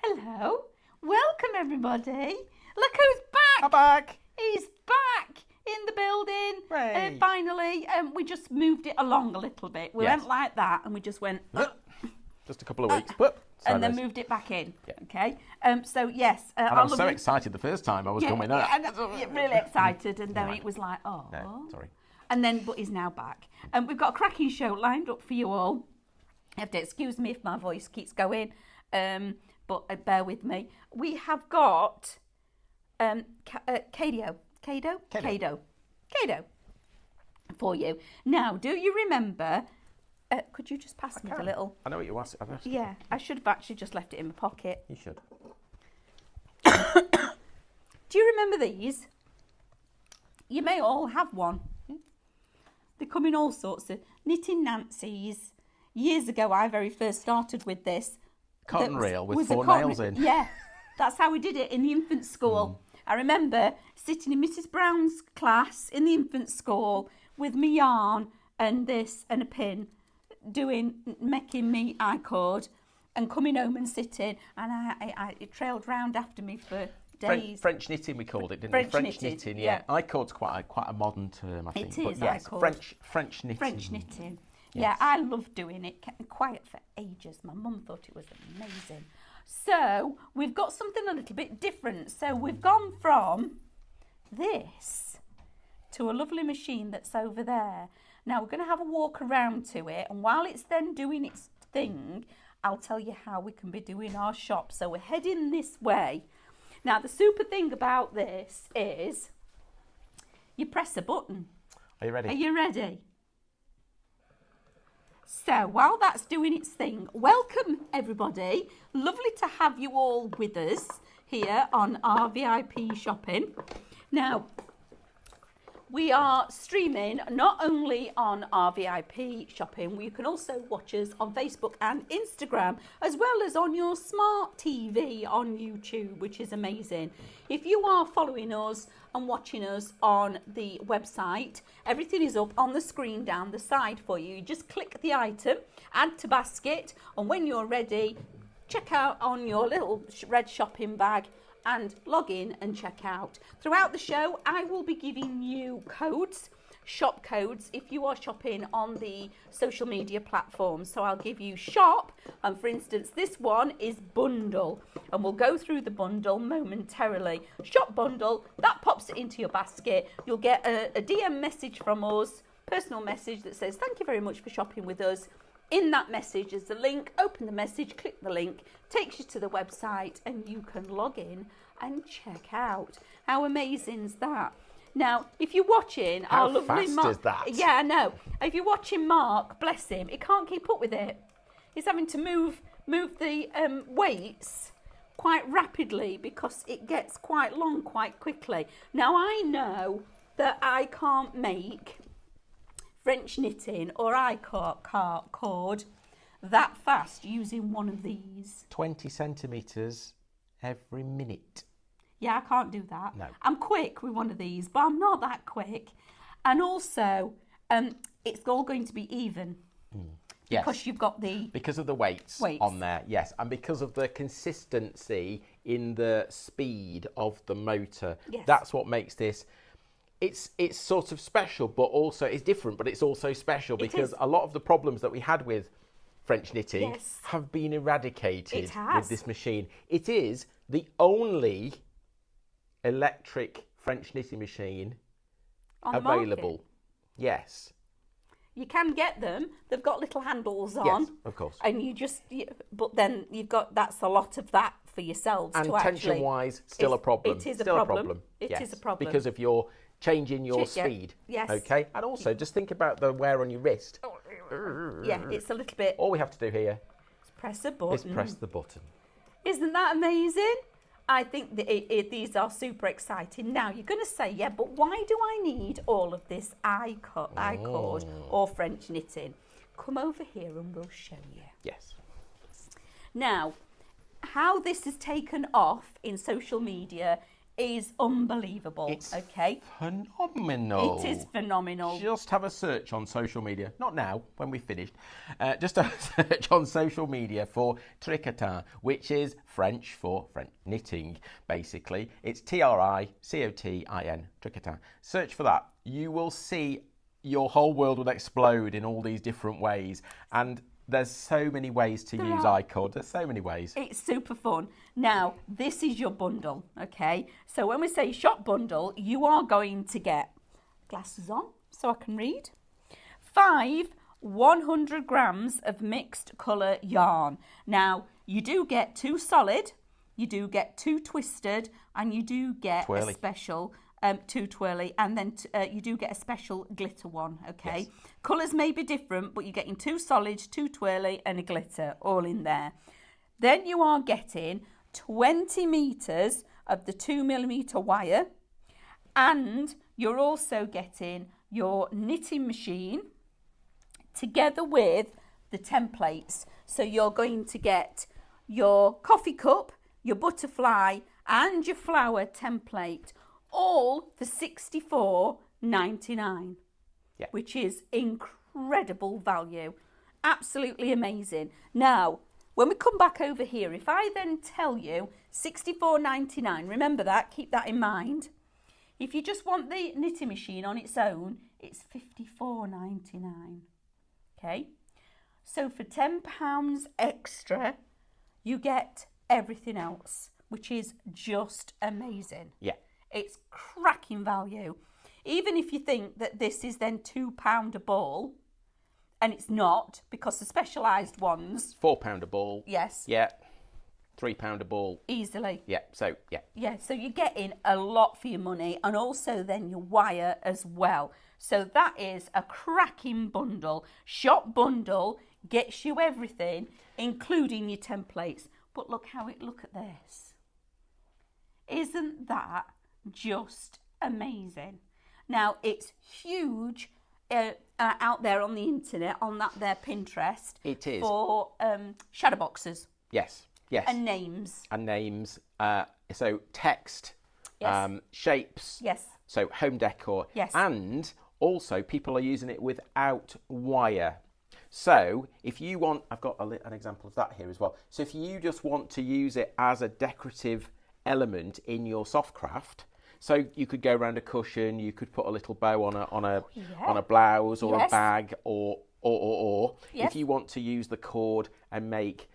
Hello. Welcome, everybody. Look who's back. I'm back. He's back in the building. Hooray. Finally, we just moved it along a little bit. We Yes. went like that and we just went... Just a couple of weeks. Whoop, and then sideways. moved it back in. Yeah. Okay. So, yes. And I was so excited the first time I was coming out. Really excited. And then Right. it was like, oh. No, sorry. And then, but he's now back. And we've got a cracking show lined up for you all. You have to excuse me if my voice keeps going. But bear with me. We have got Cado for you. Now, do you remember... could you just pass me the little... I know what you asked. Yeah, I should have actually just left it in my pocket. You should. Do you remember these? You may all have one. They come in all sorts of knitting Nancy's. Years ago, I very first started with this. Cotton reel with was a 4 cotton- nails in. Yeah, that's how we did it in the infant school. I remember sitting in Mrs. Brown's class in the infant school with me yarn and this and a pin, making me I-cord and coming home and sitting, and it trailed round after me for days. French knitting we called it, didn't French we? French knitting, knitting, yeah. I-cord's quite a modern term, I think. It But is, yes, I-cord. French knitting. French knitting. Yes. Yeah, I loved doing it. Kept me quiet for ages. My mum thought it was amazing. So we've got something a little bit different. So we've gone from this to a lovely machine that's over there. Now we're going to have a walk around to it, and while it's then doing its thing, I'll tell you how we can be doing our shop. So we're heading this way. Now the super thing about this is you press a button. Are you ready? Are you ready? So while that's doing its thing, welcome everybody. Lovely to have you all with us here on our VIP shopping. Now, we are streaming not only on our VIP shopping, you can also watch us on Facebook and Instagram, as well as on your smart TV on YouTube, which is amazing. If you are following us and watching us on the website, everything is up on the screen down the side for you. You just click the item, add to basket, and when you're ready, check out on your little red shopping bag and log in and check out. Throughout the show, I will be giving you codes, shop codes, if you are shopping on the social media platforms. So I'll give you shop, and for instance, this one is bundle, and we'll go through the bundle momentarily. Shop bundle, that pops it into your basket. You'll get a DM message from us, personal message that says, thank you very much for shopping with us. In that message is the link. Open the message, click the link, takes you to the website, and you can log in and check out. How amazing is that? Now, if you're watching How our lovely fast Mark, is that? Yeah, I know. If you're watching Mark, bless him, he can't keep up with it. He's having to move the weights quite rapidly because it gets quite long quite quickly. Now, I know that I can't make French knitting or I-cord that fast using one of these. 20 centimetres every minute. Yeah, I can't do that. No. I'm quick with one of these, but I'm not that quick. And also, it's all going to be even. Yes. Because you've got the... Because of the weights on there, yes. And because of the consistency in the speed of the motor. Yes. That's what makes this... It's sort of special, but also it's different, but it's also special because a lot of the problems that we had with French knitting have been eradicated with this machine. It is the only electric French knitting machine on the available. market. Yes. You can get them. They've got little handles on. Yes, of course. And but then you've got, that's a lot of that for yourselves and to actually... tension-wise, still a problem. It is still a problem. It yes, is a problem. Because of your changing your speed. Yes. Okay? And also, just think about the wear on your wrist. Yeah, it's a little bit... All we have to do here Press a button. is press the button. Isn't that amazing? I think that these are super exciting. Now, you're going to say, yeah, but why do I need all of this I-cord or French knitting? Come over here and we'll show you. Yes. Now, how this is taken off in social media is unbelievable. It's okay, phenomenal. It is phenomenal. Just have a search on social media. Not now, when we've finished. Just have a search on social media for tricotin, which is French for French knitting, basically. It's Tricotin, tricotin. Search for that. You will see your whole world will explode in all these different ways. And there's so many ways to use iCord. There's so many ways. It's super fun. Now, this is your bundle, okay? So when we say shop bundle, you are going to get glasses on so I can read. 5 100 grams of mixed colour yarn. Now, you do get 2 solid, you do get 2 twisted, and you do get a special 2 twirly, and then you do get a special glitter one, okay? Yes. Colours may be different, but you're getting 2 solids, 2 twirly, and a glitter all in there. Then you are getting 20 metres of the 2mm wire, and you're also getting your knitting machine together with the templates. So you're going to get your coffee cup, your butterfly, and your flower template, all for $64.99, which is incredible value. Absolutely amazing. Now, when we come back over here, if I then tell you $64.99, remember that, keep that in mind. If you just want the knitting machine on its own, it's $54.99. Okay? So for £10 extra, you get everything else, which is just amazing. Yeah. It's cracking value. Even if you think that this is then £2 a ball, and it's not, because the specialised ones... £4 a ball. Yes. Yeah. £3 a ball. Easily. Yeah, so, yeah. Yeah, so you're getting a lot for your money, and also then your wire as well. So that is a cracking bundle. Shop bundle gets you everything, including your templates. But look at this. Isn't that just amazing? Now, it's huge out there on the internet, on that there Pinterest. It is. For shadow boxes. Yes, yes. And names. And names. So text, yes. Shapes. Yes. So home decor. Yes. And also people are using it without wire. So if you want, I've got an example of that here as well. So if you just want to use it as a decorative element in your soft craft, so you could go around a cushion, you could put a little bow on a blouse or yes. a bag, or yes. if you want to use the cord and make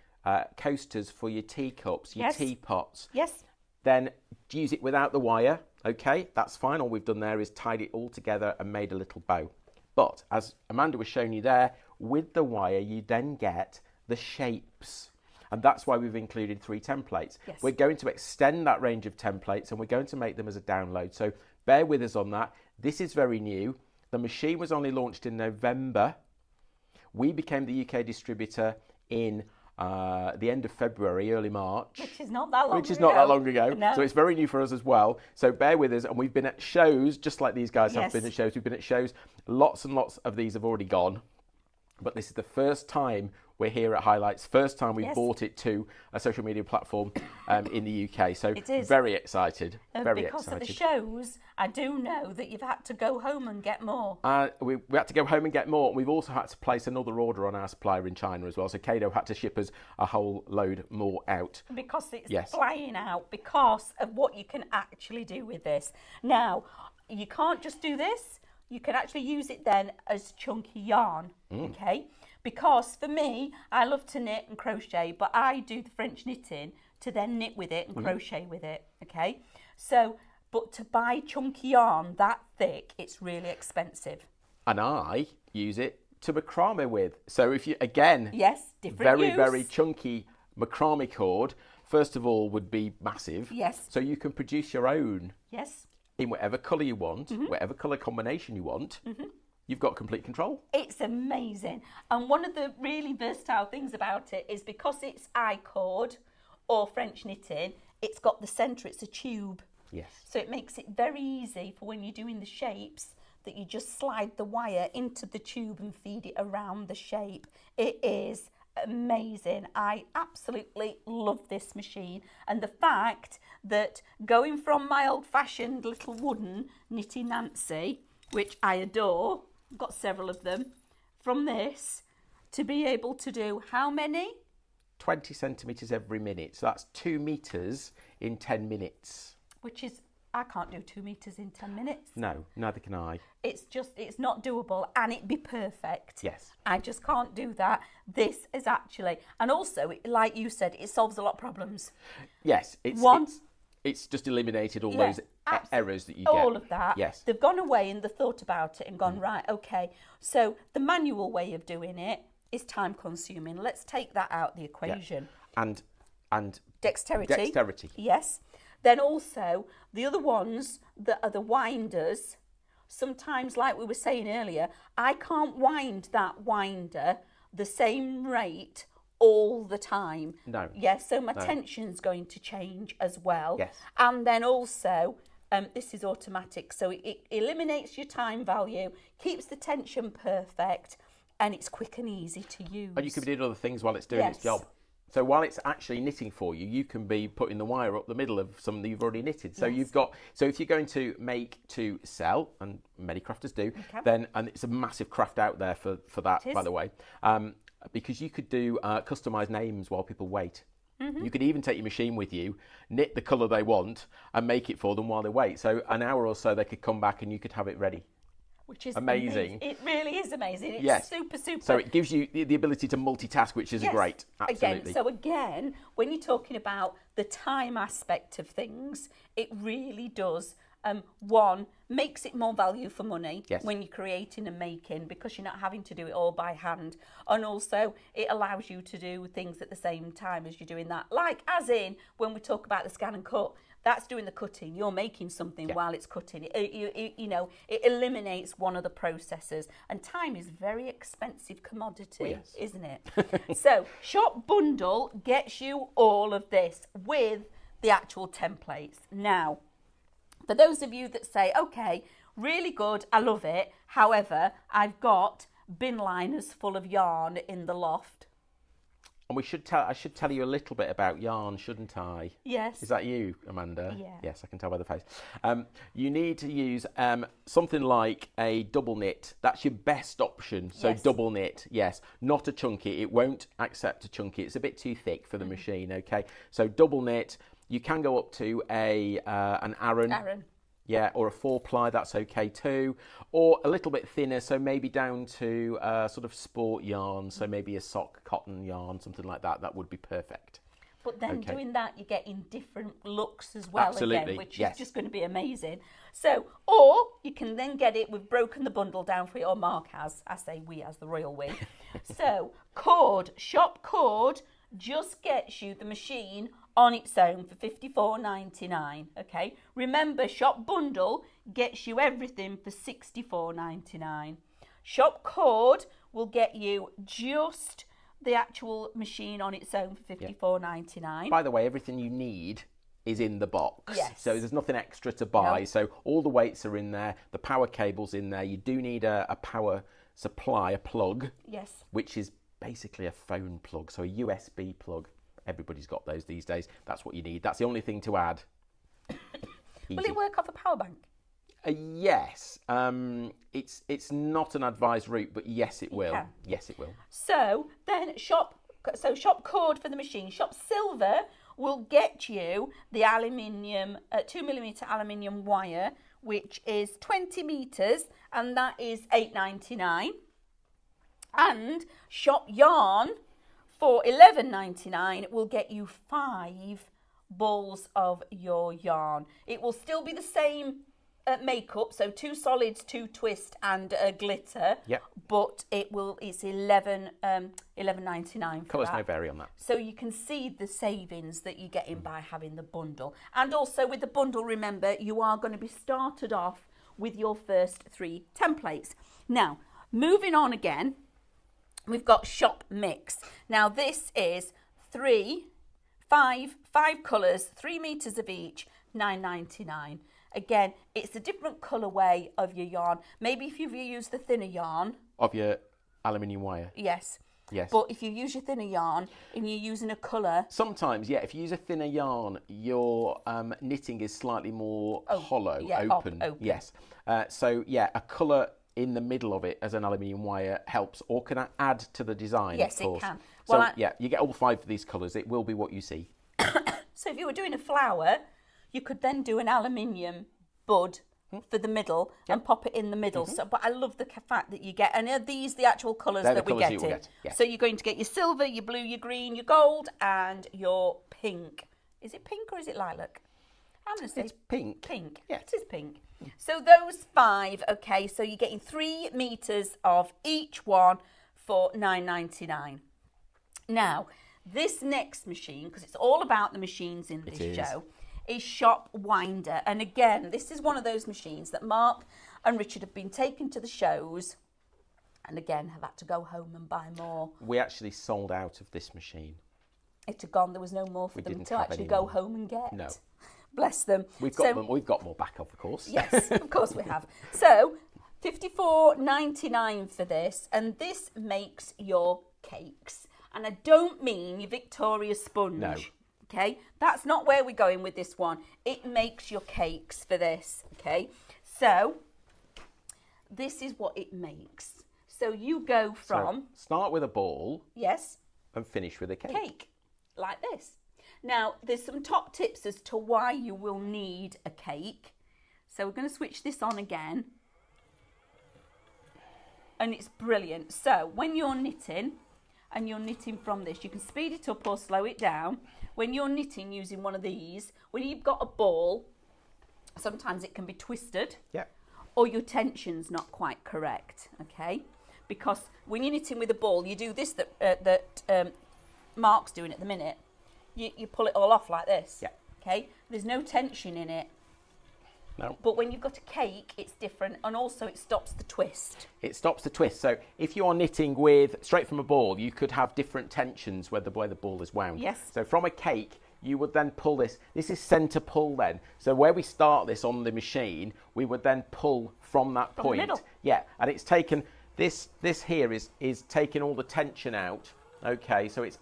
coasters for your teacups, your yes. teapots, yes. then use it without the wire. Okay, that's fine. All we've done there is tied it all together and made a little bow. But as Amanda was showing you there, with the wire, you then get the shapes. And that's why we've included 3 templates. Yes. We're going to extend that range of templates, and we're going to make them as a download. So bear with us on that. This is very new. The machine was only launched in November. We became the UK distributor in the end of February, early March. Which is not that long ago. Which is not that long ago. No. So it's very new for us as well. So bear with us. And we've been at shows, just like these guys yes. have been at shows. We've been at shows. Lots and lots of these have already gone. But this is the first time we're here at Highlights. First time we've yes. brought it to a social media platform in the UK. So it is. Very excited. Very because excited. Because at the shows, I do know that you've had to go home and get more. We had to go home and get more. We've also had to place another order on our supplier in China as well. So Kado had to ship us a whole load more out. Because it's yes. flying out because of what you can actually do with this. Now, you can't just do this. You can actually use it then as chunky yarn, okay? Because for me, I love to knit and crochet, but I do the French knitting to then knit with it and crochet with it, okay? So, but to buy chunky yarn that thick, it's really expensive. And I use it to macrame with. So if you, again, yes, different use. Very chunky macrame cord, first of all, would be massive. Yes. So you can produce your own. Yes. In whatever colour you want, whatever colour combination you want, you've got complete control. It's amazing. And one of the really versatile things about it is because it's I-cord or French knitting, it's got the centre, it's a tube. Yes. So it makes it very easy for when you're doing the shapes that you just slide the wire into the tube and feed it around the shape. It is amazing. I absolutely love this machine, and the fact that going from my old-fashioned little wooden Knitty Nancy, which I adore, I've got several of them, from this to be able to do how many? 20 centimetres every minute. So that's 2 metres in 10 minutes. Which is, I can't do 2 metres in 10 minutes. No, neither can I. It's not doable, and it'd be perfect. Yes. I just can't do that. This is actually, and also, like you said, it solves a lot of problems. Yes, it's just eliminated all those errors that you get. All of that. Yes. They've gone away and they've thought about it and gone, right, okay. So the manual way of doing it is time consuming. Let's take that out of the equation. Yeah. And dexterity. Dexterity. Yes. Then also the other ones that are the winders, sometimes, like we were saying earlier, I can't wind that winder the same rate all the time. No. Yes, so my tension's going to change as well. Yes. And then also, this is automatic, so it eliminates your time value, keeps the tension perfect, and it's quick and easy to use. And you can be doing other things while it's doing its job. So while it's actually knitting for you, you can be putting the wire up the middle of something that you've already knitted. So you've got, so if you're going to make to sell, and many crafters do, then, and it's a massive craft out there for that, by the way, because you could do customised names while people wait. You could even take your machine with you, knit the colour they want, and make it for them while they wait. So an hour or so they could come back and you could have it ready. Which is amazing. It really is amazing. It's super. So it gives you the ability to multitask, which is great. Absolutely. Again, when you're talking about the time aspect of things, it really does. One, makes it more value for money when you're creating and making, because you're not having to do it all by hand. And also, it allows you to do things at the same time as you're doing that. Like, as in, when we talk about the scan and cut, that's doing the cutting. You're making something while it's cutting. It eliminates one of the processes. And time is a very expensive commodity, isn't it? So, Shop Bundle gets you all of this with the actual templates. Now, for those of you that say, okay, really good, I love it. However, I've got bin liners full of yarn in the loft. And I should tell you a little bit about yarn, shouldn't I? Yes. Is that you, Amanda? Yeah. Yes, I can tell by the face. You need to use something like a double knit. That's your best option. So double knit, yes. Not a chunky. It won't accept a chunky. It's a bit too thick for the machine, okay? So double knit. You can go up to an Aran. Yeah, or a 4-ply, that's okay too. Or a little bit thinner, so maybe down to sort of sport yarn, so maybe a sock cotton yarn, something like that. That would be perfect. But then doing that, you're getting different looks as well again, which is just going to be amazing. So, or you can then get it, we've broken the bundle down for you, or Mark has, I say we as the royal we. So, Shop Cord just gets you the machine on its own for $54.99. Okay, remember, Shop Bundle gets you everything for $64.99. Shop Cord will get you just the actual machine on its own for $54.99. By the way, everything you need is in the box. Yes. So there's nothing extra to buy. So all the weights are in there, the power cable's in there. You do need a power supply, a plug. Yes. Which is basically a phone plug, so a USB plug. Everybody's got those these days. That's what you need. That's the only thing to add. Will it work off a power bank? Yes. It's not an advised route, but yes, it will. Yes, it will. So then Shop Cord for the machine. Shop Silver will get you the aluminium, 2mm aluminium wire, which is 20 meters, and that is $8.99. And Shop Yarn for $11.99 will get you 5 balls of your yarn. It will still be the same makeup, so 2 solids, 2 twist, and a glitter. Yep. But it's $11.99 for Colours that. no vary on that. So you can see the savings that you're getting by having the bundle. And also with the bundle, remember, you are going to be started off with your first 3 templates. Now, moving on again, we've got Shop Mix. Now this is 5 colours, 3 meters of each, $9.99. Again, it's a different colourway of your yarn. Maybe if you've used the thinner yarn. Of your aluminium wire. Yes. Yes. But if you use your thinner yarn and you're using a colour... Sometimes, yeah, if you use a thinner yarn, your knitting is slightly more hollow, open. Yes. So, yeah, a colour in the middle of it as an aluminium wire helps, or can add to the design, yes, of course. Yes, it can. So, yeah, you get all 5 of these colours. It will be what you see. So if you were doing a flower, you could then do an aluminium bud for the middle and pop it in the middle. So, but I love the fact that you get, and are these the actual colours that we're getting? Yes. So you're going to get your silver, your blue, your green, your gold, and your pink. Is it pink or is it lilac? I'm going to say it's pink. Pink. Yeah. It is pink. So those 5, okay, so you're getting 3 metres of each one for $9.99. Now, this next machine, because it's all about the machines in this show, is Shop Winder. And again, this is one of those machines that Mark and Richard have been taken to the shows and again have had to go home and buy more. We actually sold out of this machine. It had gone, there was no more for them to actually go home and get. No. Bless them. We've got more back of course. Yes, of course we have. So, $54.99 for this, and this makes your cakes. And I don't mean your Victoria sponge. No. Okay, that's not where we're going with this one. It makes your cakes for this. Okay, so this is what it makes. So you go from... So start with a ball. Yes. And finish with a cake. Cake, like this. Now, there's some top tips as to why you will need a cake. So we're going to switch this on again. And it's brilliant. So when you're knitting, and you're knitting from this, you can speed it up or slow it down. When you're knitting using one of these, when you've got a ball, sometimes it can be twisted. Yeah. Or your tension's not quite correct, okay? Because when you're knitting with a ball, you do this that Mark's doing at the minute. You pull it all off like this. Yeah. Okay? There's no tension in it. No. But when you've got a cake, it's different, and also it stops the twist. It stops the twist. So if you are knitting with straight from a ball, you could have different tensions where the ball is wound. Yes. So from a cake, you would then pull this. This is centre pull then. So where we start this on the machine, we would then pull from that point. From the middle. Yeah, and it's taken this here is taking all the tension out. Okay, so it's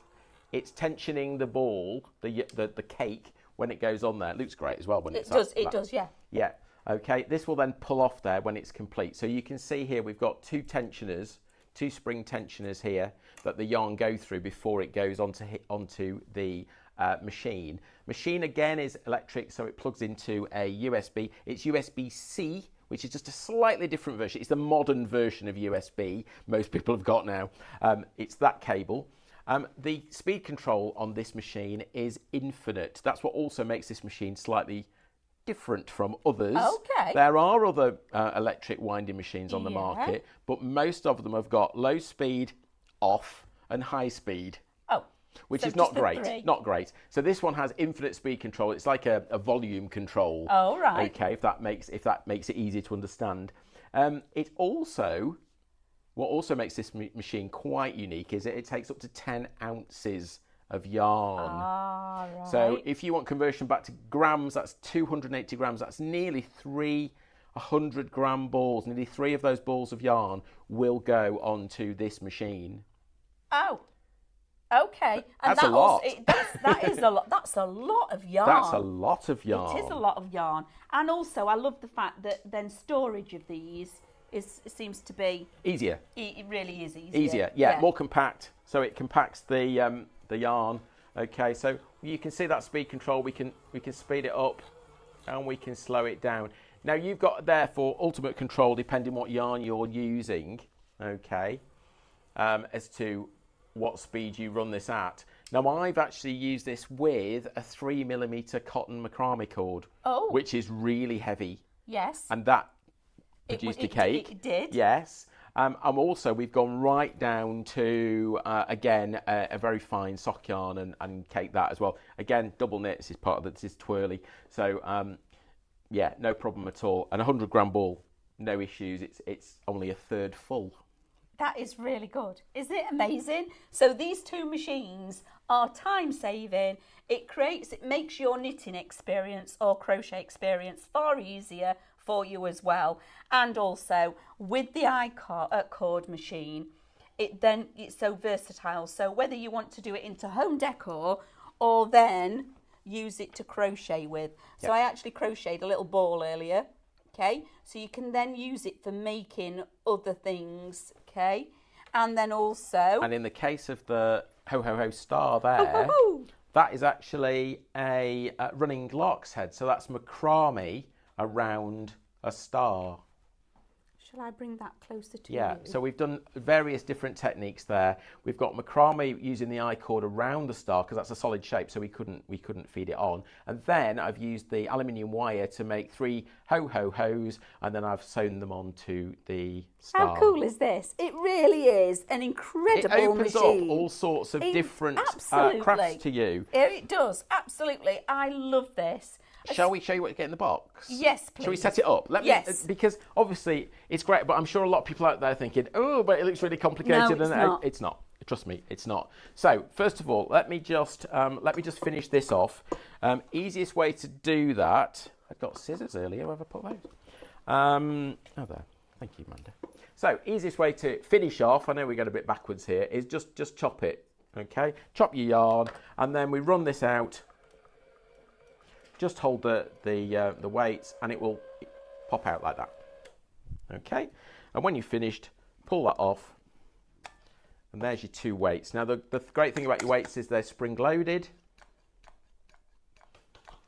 tensioning the ball, the cake, when it goes on there. It looks great as well when it's does. It does, yeah. Yeah. Okay. This will then pull off there when it's complete. So you can see here we've got 2 tensioners, 2 spring tensioners here that the yarn go through before it goes onto the machine. Machine again is electric, so it plugs into a USB. It's USB-C, which is just a slightly different version. It's the modern version of USB most people have got now. It's that cable. The speed control on this machine is infinite. That's what also makes this machine slightly different from others. Okay. There are other electric winding machines on the market, but most of them have got low speed off and high speed. Oh. Which so is not great. 3. Not great. So this one has infinite speed control. It's like a volume control. Oh, right. Okay, if that makes it easier to understand. It also... What also makes this machine quite unique is that it takes up to 10 ounces of yarn. Ah, right. So if you want conversion back to grams, that's 280 grams. That's nearly 300 gram balls. Nearly 3 of those balls of yarn will go onto this machine. Oh, okay. And that's a lot. That is a lot. That's a lot of yarn. That's a lot of yarn. It is a lot of yarn. And also, I love the fact that then storage of these seems to be easier. It really is easier. Easier, yeah, more compact. So it compacts the yarn. Okay, so you can see that speed control. We can speed it up, and we can slow it down. Now you've got therefore ultimate control depending what yarn you're using. Okay, as to what speed you run this at. Now I've actually used this with a 3mm cotton macrame cord, which is really heavy. Yes. And that produced a cake. It did. Yes. Also, we've gone right down to, again, a very fine sock yarn and cake that as well. Again, double knit, this is part of it, this is twirly. So, yeah, no problem at all. And a 100 gram ball, no issues. It's only a third full. That is really good. Isn't it amazing? So these 2 machines are time saving. It makes your knitting experience or crochet experience far easier for you as well. And also with the I-cord machine, it's so versatile. So whether you want to do it into home decor or then use it to crochet with. So I actually crocheted a little ball earlier. Okay, so you can then use it for making other things. Okay, and then also. And in the case of the ho ho ho star there, that is actually a running lark's head. So that's macrame around a star. Shall I bring that closer to you? Yeah, so we've done various different techniques there. We've got macrame using the I-cord around the star because that's a solid shape, so we couldn't feed it on. And then I've used the aluminium wire to make 3 ho-ho-hos, and then I've sewn them onto the star. How cool is this? It really is an incredible machine. It opens up all sorts of different crafts to you. It does, absolutely. I love this. Shall we show you what you get in the box? Yes, please. Shall we set it up? Yes. Because obviously it's great, but I'm sure a lot of people out there are thinking, oh, but it looks really complicated. No, it's not. Trust me, it's not. So first of all, let me just finish this off. Easiest way to do that. I got scissors earlier. Where have I put those? Oh, there. Thank you, Amanda. So easiest way to finish off. I know we got a bit backwards here. Is just chop it. Okay, chop your yarn, and then we run this out. Just hold the weights and it will pop out like that. Okay, and when you've finished, pull that off. And there's your 2 weights. Now the great thing about your weights is they're spring loaded.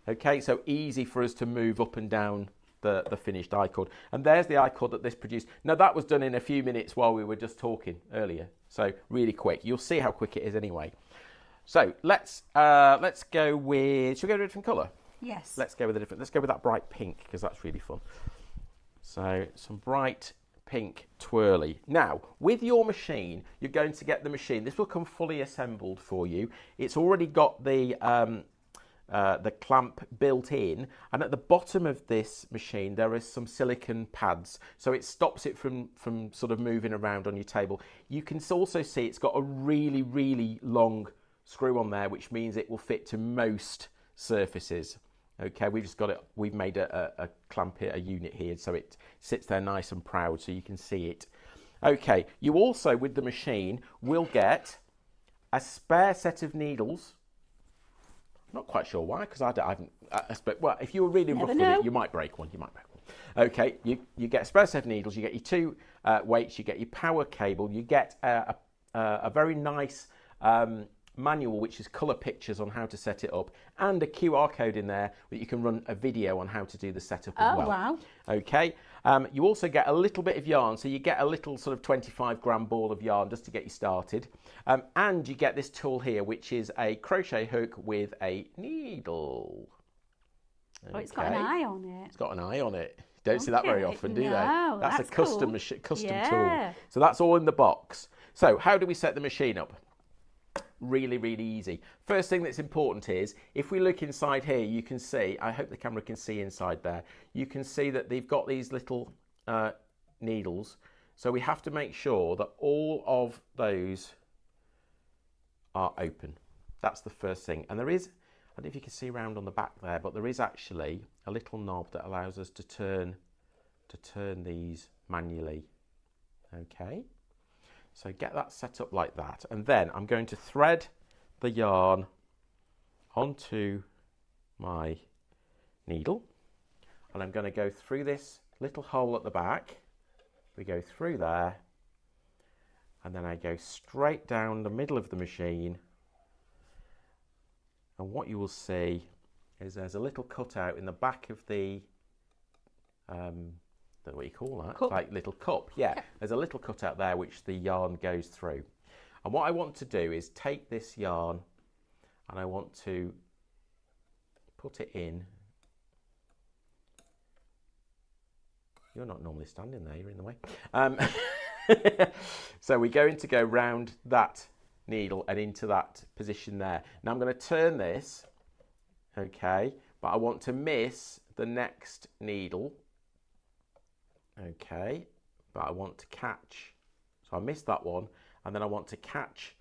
Okay, so easy for us to move up and down the finished I-cord. And there's the I-cord that this produced. Now that was done in a few minutes while we were just talking earlier. So really quick. You'll see how quick it is anyway. So let's go with, should we go with a different colour? Yes. Let's go with that bright pink because that's really fun. So some bright pink twirly. Now, with your machine, you're going to get the machine. This will come fully assembled for you. It's already got the clamp built in, and at the bottom of this machine there is some silicone pads, so it stops it from sort of moving around on your table. You can also see it's got a really long screw on there, which means it will fit to most surfaces. Okay, we've made a clamp here, a unit here, so it sits there nice and proud so you can see it. Okay, you also, with the machine, will get a spare set of needles. Not quite sure why, because I haven't. Well, if you were really rough with it, you might break one. Okay, you get a spare set of needles. You get your 2 weights. You get your power cable. You get a very nice manual, which is colour pictures on how to set it up, and a QR code in there that you can run a video on how to do the setup as well. Wow. Okay. You also get a little bit of yarn, so you get a little sort of 25-gram ball of yarn just to get you started, and you get this tool here, which is a crochet hook with a needle. Okay. Oh, it's got an eye on it. It's got an eye on it. Don't see that very often, do they? That's a custom cool. tool. So that's all in the box. So how do we set the machine up? Really easy. First thing that's important is, if we look inside here, you can see, I hope the camera can see inside there, you can see that they've got these little needles. So we have to make sure that all of those are open. That's the first thing. And there is, I don't know if you can see around on the back there, but there is actually a little knob that allows us to turn these manually. Okay. So get that set up like that, and then I'm going to thread the yarn onto my needle, and I'm going to go through this little hole at the back. We go through there, and then I go straight down the middle of the machine, and what you will see is there's a little cutout in the back of the don't know what you call that, cup. Like little cup. Yeah, there's a little cutout there which the yarn goes through. And what I want to do is take this yarn and I want to put it in. You're not normally standing there, you're in the way. So we're going to go round that needle and into that position there. Now I'm going to turn this, okay, but I want to miss the next needle. Okay, but I want to catch, so I missed that one, and then I want to catch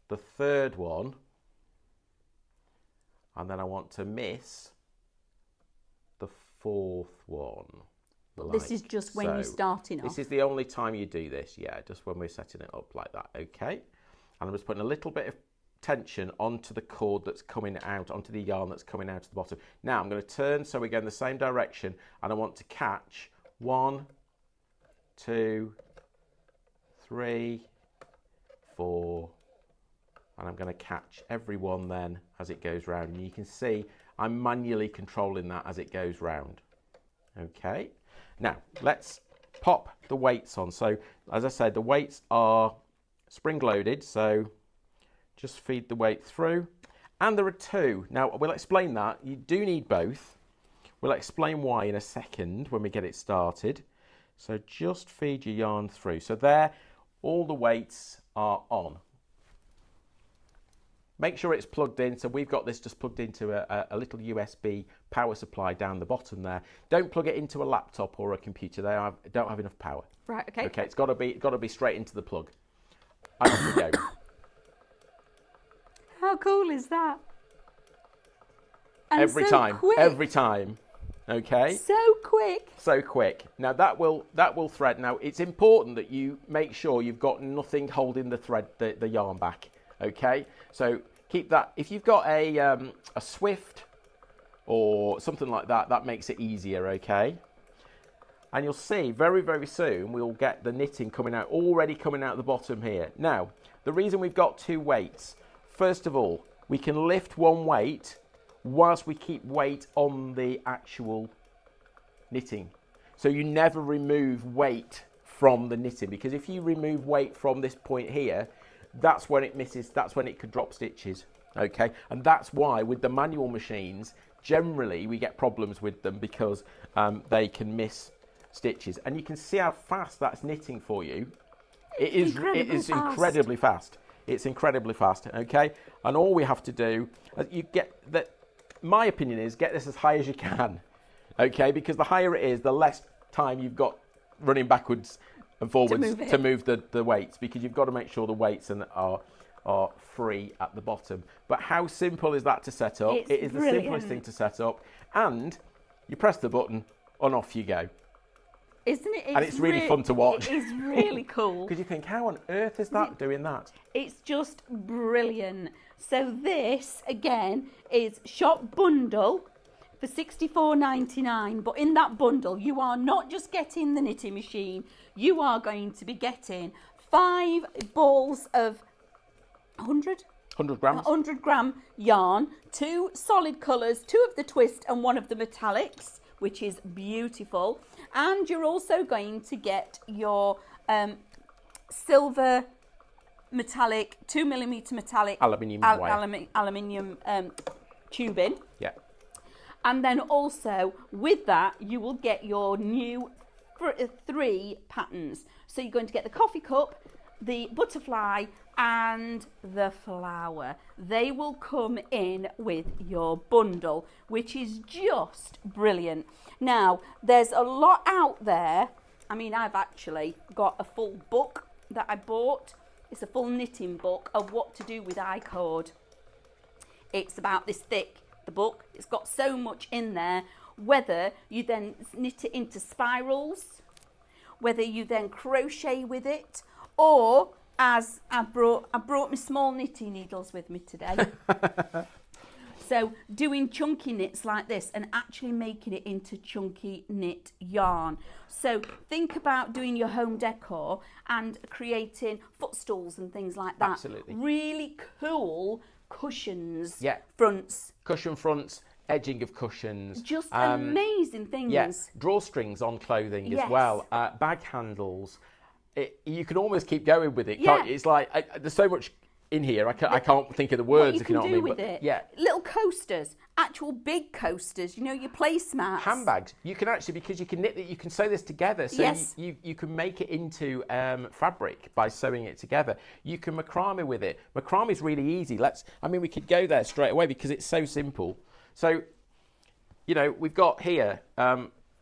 the 3rd one, and then I want to miss the 4th one. This is just when you're starting off. This is the only time you do this, yeah, just when we're setting it up like that, okay? And I'm just putting a little bit of tension onto the cord that's coming out, onto the yarn that's coming out of the bottom. Now I'm going to turn so we go in the same direction, and I want to catch 1, 2, 3, 4, and I'm going to catch every one then as it goes round. And you can see I'm manually controlling that as it goes round. Okay, now let's pop the weights on. So as I said, the weights are spring loaded, so just feed the weight through. And there are 2. Now we'll explain that. You do need both. We'll explain why in a second when we get it started. So just feed your yarn through. So there, all the weights are on. Make sure it's plugged in. So we've got this just plugged into a little USB power supply down the bottom there. Don't plug it into a laptop or a computer. They don't have enough power. Right, okay. Okay, it's got to be straight into the plug. And off we go. How cool is that? And every time. Okay. So quick. So quick. Now that will thread. Now it's important that you make sure you've got nothing holding the thread, the yarn back. Okay. So keep that. If you've got a Swift or something like that, that makes it easier. Okay. And you'll see very, very soon we'll get the knitting already coming out the bottom here. Now the reason we've got 2 weights. First of all, we can lift one weight whilst we keep weight on the actual knitting. So you never remove weight from the knitting, because if you remove weight from this point here, that's when it misses, that's when it could drop stitches, okay? And that's why with the manual machines, generally we get problems with them, because they can miss stitches. And you can see how fast that's knitting for you. It is incredibly fast. It's incredibly fast, okay? And all we have to do, my opinion is, get this as high as you can, okay? Because the higher it is, the less time you've got running backwards and forwards to move the weights, because you've got to make sure the weights are free at the bottom. But how simple is that to set up? It is the simplest thing to set up. And you press the button and off you go. Isn't it? And it's really fun to watch. It is really cool. Because you think, how on earth is that doing that? It's just brilliant. So this, again, is shop bundle for $64.99. But in that bundle, you are not just getting the knitting machine. You are going to be getting 5 balls of 100 grams. 100 gram yarn, 2 solid colours, 2 of the twist and 1 of the metallics, which is beautiful. And you're also going to get your silver metallic, 2mm metallic aluminium tubing. Yeah. And then also with that, you will get your new 3 patterns. So you're going to get the coffee cup, the butterfly and the flower. They will come in with your bundle, which is just brilliant. Now, there's a lot out there. I mean, I've actually got a full book that I bought. It's a full knitting book of what to do with I-cord. It's about this thick, the book. It's got so much in there. Whether you then knit it into spirals, whether you then crochet with it, or as I brought my small knitting needles with me today. So doing chunky knits like this and actually making it into chunky knit yarn. So think about doing your home decor and creating footstools and things like that. Absolutely. Really cool cushions, yeah. Fronts. Cushion fronts, edging of cushions. Just amazing things. Yes, drawstrings on clothing yes. as well, bag handles. You can almost keep going with it, yeah. can't you? It's like, there's so much in here, I can't think of the words, if you know what I mean. What you can do with it. Yeah. Little coasters, actual big coasters, you know, your placemats. Handbags. You can actually, because you can knit it, you can sew this together. So yes. you can make it into fabric by sewing it together. You can macrame with it. Macrame is really easy. We could go there straight away because it's so simple. So, you know, we've got here,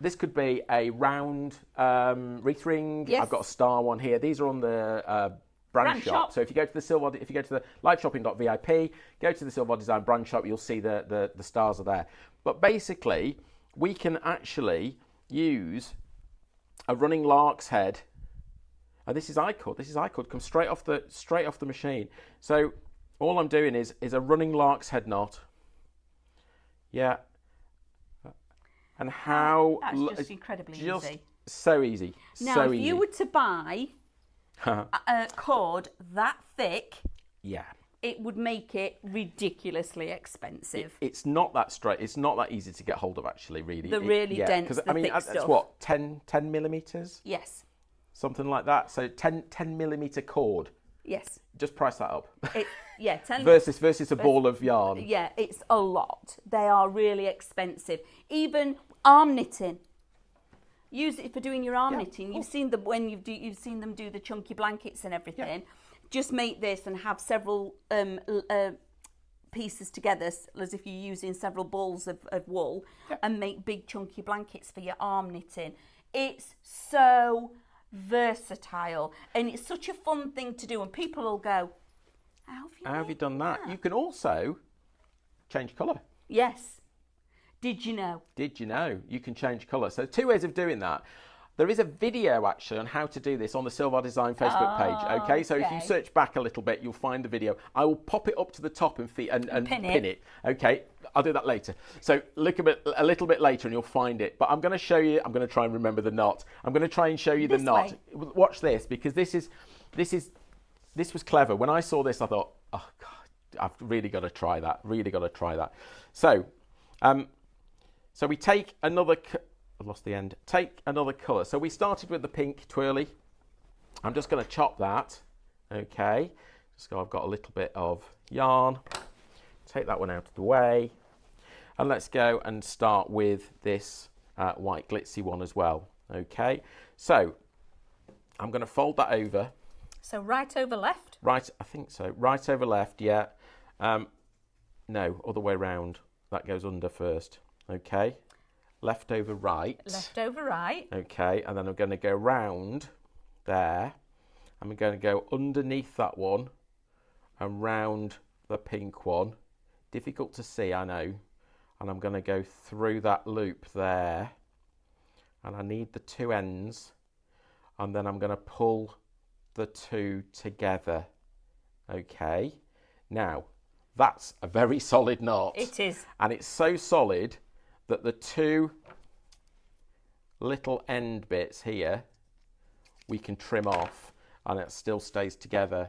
this could be a round wreath ring. Yes. I've got a star one here. These are on the brand shop. So if you go to the liveshopping.vip, go to the Silvar Design brand shop, you'll see the stars are there. But basically, we can actually use a running lark's head. And this is I-cord. This is I-cord. Comes straight off the machine. So all I'm doing is a running lark's head knot. Yeah. And how... That's just incredibly easy. So easy. Now, so if easy. you were to buy a cord that thick, yeah, it would make it ridiculously expensive. It's not that straight. It's not that easy to get hold of, actually, really. The really dense, the thick that's stuff. what, 10 millimetres? Yes. Something like that. So 10 millimetre cord. Yes. Just price that up. 10 versus a ball of yarn. Yeah, it's a lot. They are really expensive. Even arm knitting. Use it for doing your arm knitting. You've seen them when you've seen them do the chunky blankets and everything. Yeah. Just make this and have several pieces together, as if you're using several balls of wool, and make big chunky blankets for your arm knitting. It's so versatile, and it's such a fun thing to do, and people will go, how have you done that? You can also change colour. Yes. Did you know? Did you know? You can change colour. So 2 ways of doing that. There is a video actually on how to do this on the Silvar Design Facebook page. Okay, so if you search back a little bit, you'll find the video. I will pop it up to the top and pin it. Okay, I'll do that later. So look a little bit later and you'll find it. But I'm going to show you. I'm going to try and remember the knot. I'm going to try and show you the knot. Watch this, because this was clever. When I saw this, I thought, oh God, I've really got to try that. Really got to try that. So, so we take another. I've lost the end. Take another colour. So we started with the pink twirly. I'm just going to chop that. Okay. So I've got a little bit of yarn. Take that one out of the way. And let's go and start with this white glitzy one as well. Okay. So I'm going to fold that over. So right over left? Right, I think so. Right over left, yeah. No, other way round. That goes under first. Okay. Left over right. Left over right. Okay, and then I'm going to go round there. I'm going to go underneath that one and round the pink one. Difficult to see, I know. And I'm going to go through that loop there. And I need the 2 ends. And then I'm going to pull the 2 together. Okay. Now, that's a very solid knot. It is. And it's so solid that the 2 little end bits here we can trim off and it still stays together.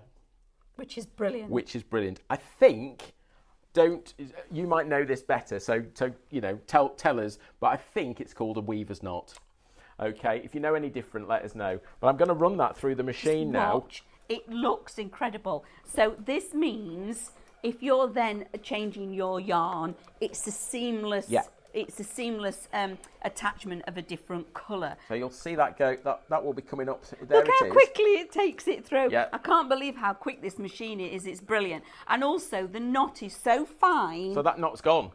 Which is brilliant. Which is brilliant. I think, you might know this better, so you know, tell us, but I think it's called a weaver's knot. Okay, if you know any different, let us know. But I'm going to run that through the machine now. It looks incredible. So this means if you're then changing your yarn, it's a seamless. Yeah. It's a seamless attachment of a different colour. So you'll see that go. That will be coming up. There Look how quickly it takes it through. Yeah. I can't believe how quick this machine is. It's brilliant. And also the knot is so fine. So that knot's gone.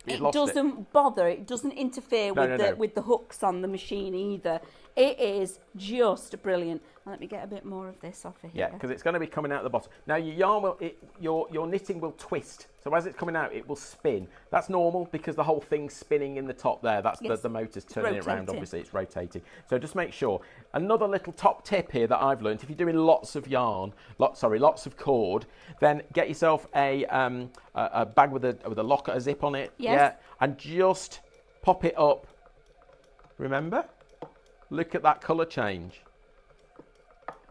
It doesn't bother. It doesn't interfere with the hooks on the machine either. It is just brilliant. Let me get a bit more of this off of here. Yeah, because it's going to be coming out the bottom. Now your yarn will, your knitting will twist. So as it's coming out, it will spin. That's normal because the whole thing's spinning in the top there. That's the motor's turning it around. Obviously, it's rotating. So just make sure. Another little top tip here that I've learned: if you're doing lots of yarn, lots of cord, then get yourself a bag with a locker, a zip on it. Yes. Yeah, and just pop it up. Remember? Look at that colour change.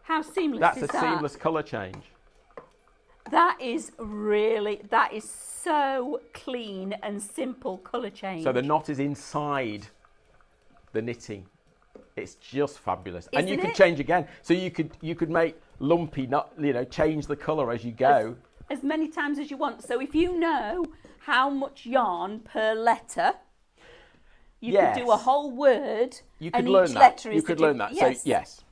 How seamless is that? That's a seamless colour change. That is so clean and simple colour change. So the knot is inside the knitting. It's just fabulous. Isn't and you could change again. So you could make lumpy, change the colour as you go. As many times as you want. So if you know how much yarn per letter, you could do a whole word. You could learn that. You could learn that. Yes. So yes.